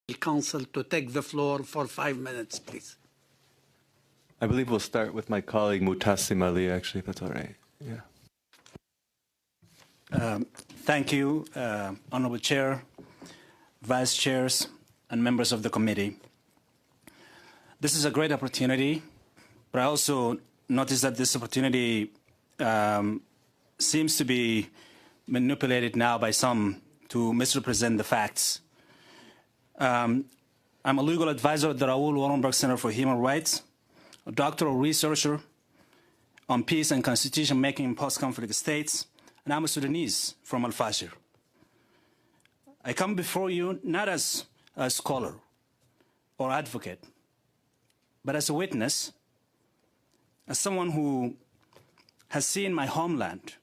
the Council to take the floor for 5 minutes, please. I believe we'll start with my colleague Mutassim Ali, actually, if that's all right. Yeah. Thank you, Honorable Chair, Vice Chairs, and members of the committee. This is a great opportunity, but I also notice that this opportunity seems to be manipulated now by some to misrepresent the facts. I'm a legal advisor at the Raoul Wallenberg Center for Human Rights, a doctoral researcher on peace and constitution making in post-conflict states, and I'm a Sudanese from Al-Fashir. I come before you not as a scholar or advocate, but as a witness, as someone who has seen my homeland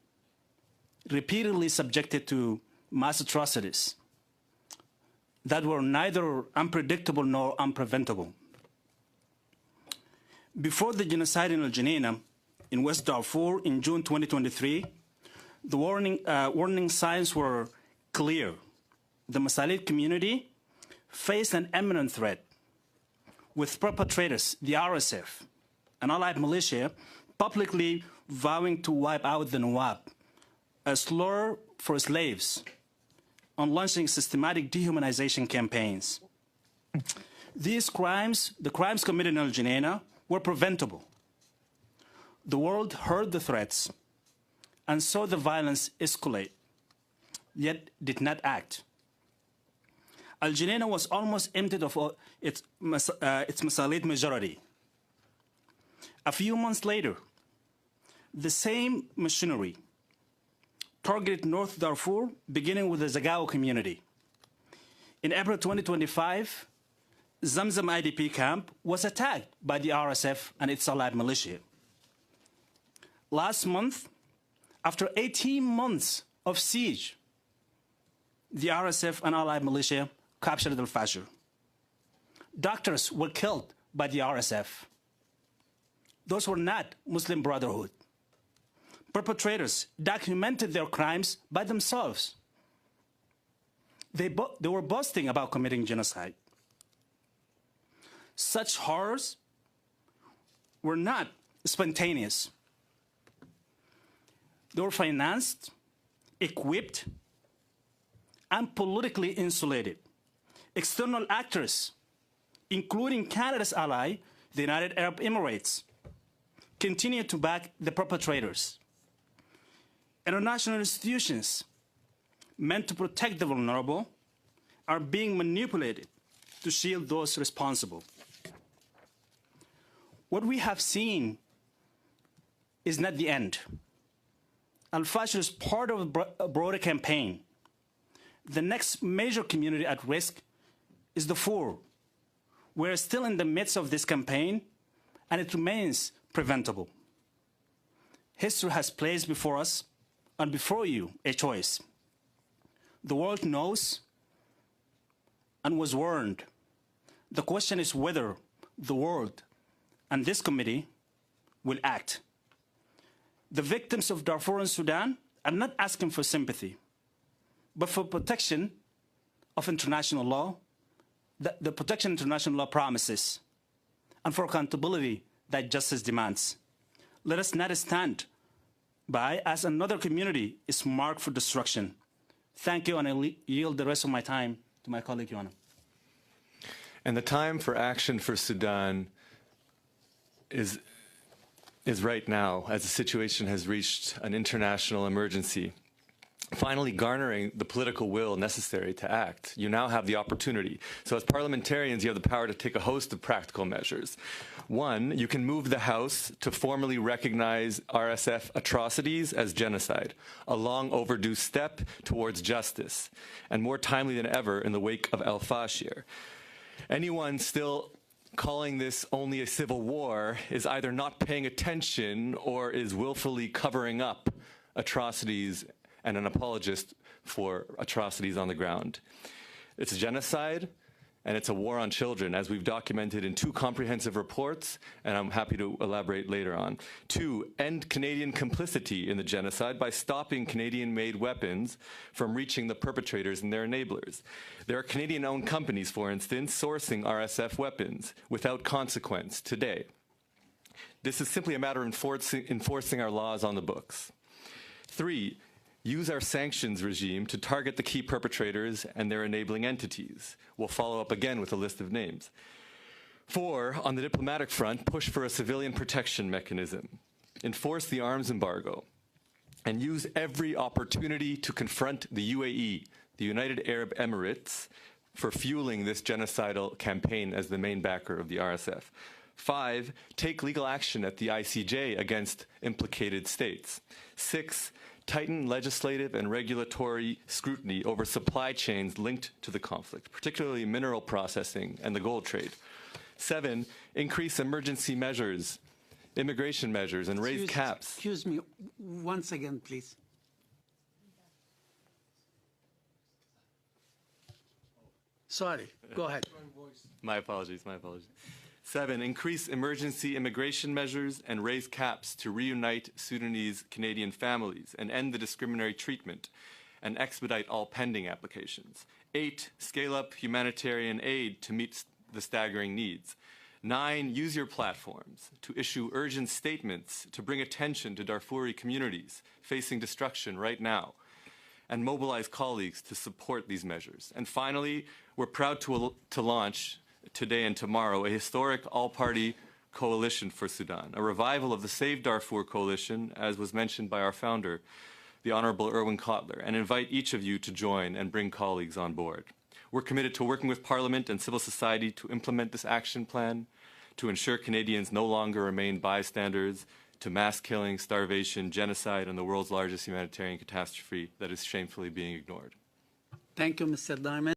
repeatedly subjected to mass atrocities that were neither unpredictable nor unpreventable. Before the genocide in Al-Janina in West Darfur in June 2023, the warning signs were clear. The Masalit community faced an imminent threat, with perpetrators, the RSF, and allied militia, publicly vowing to wipe out the Nawab, a slur for slaves, on launching systematic dehumanization campaigns. These crimes, the crimes committed in Al-Janina, were preventable. The world heard the threats and saw the violence escalate, yet did not act. Al-Janina was almost emptied of its Masalit majority. A few months later, the same machinery targeted North Darfur, beginning with the Zagao community. In April 2025, Zamzam IDP camp was attacked by the RSF and its allied militia. Last month, after 18 months of siege, the RSF and allied militia captured Al-Fashir. Doctors were killed by the RSF. Those were not Muslim Brotherhood. Perpetrators documented their crimes by themselves. They were boasting about committing genocide. Such horrors were not spontaneous. They were financed, equipped, and politically insulated. External actors, including Canada's ally, the United Arab Emirates, continue to back the perpetrators. International institutions meant to protect the vulnerable are being manipulated to shield those responsible. What we have seen is not the end. Al-Fashir is part of a broader campaign. The next major community at risk is Darfur. We're still in the midst of this campaign, and it remains preventable. History has placed before us and before you a choice. The world knows and was warned. The question is whether the world and this committee will act. The victims of Darfur and Sudan are not asking for sympathy, but for protection of international law, the protection international law promises, and for accountability that justice demands. Let us not stand by as another community is marked for destruction. Thank you, and I yield the rest of my time to my colleague, Joanna. And the time for action for Sudan is right now, as the situation has reached an international emergency. Finally garnering the political will necessary to act. You now have the opportunity. So as parliamentarians, you have the power to take a host of practical measures. One, you can move the House to formally recognize RSF atrocities as genocide, a long overdue step towards justice, and more timely than ever in the wake of Al-Fashir. Anyone still calling this only a civil war is either not paying attention or is willfully covering up atrocities and an apologist for atrocities on the ground. It's a genocide, and it's a war on children, as we've documented in 2 comprehensive reports, and I'm happy to elaborate later on. 2, end Canadian complicity in the genocide by stopping Canadian-made weapons from reaching the perpetrators and their enablers. There are Canadian-owned companies, for instance, sourcing RSF weapons without consequence today. This is simply a matter of enforcing our laws on the books. 3, use our sanctions regime to target the key perpetrators and their enabling entities. We'll follow up again with a list of names. 4, on the diplomatic front, push for a civilian protection mechanism. Enforce the arms embargo. And use every opportunity to confront the UAE, the United Arab Emirates, for fueling this genocidal campaign as the main backer of the RSF. 5, take legal action at the ICJ against implicated states. 6, tighten legislative and regulatory scrutiny over supply chains linked to the conflict, particularly mineral processing and the gold trade. 7, increase emergency measures, immigration measures, and raise caps. Excuse me, once again, please. Sorry, go ahead. My apologies, my apologies. 7, increase emergency immigration measures and raise caps to reunite Sudanese Canadian families and end the discriminatory treatment and expedite all pending applications. 8, scale up humanitarian aid to meet the staggering needs. 9, use your platforms to issue urgent statements to bring attention to Darfuri communities facing destruction right now and mobilize colleagues to support these measures. And finally, we're proud to launch today and tomorrow a historic all-party coalition for Sudan, a revival of the Save Darfur coalition, as was mentioned by our founder, the Honorable Erwin Kotler, and invite each of you to join and bring colleagues on board. We're committed to working with Parliament and civil society to implement this action plan, to ensure Canadians no longer remain bystanders to mass killing, starvation, genocide, and the world's largest humanitarian catastrophe that is shamefully being ignored. Thank you, Mr. Diamond.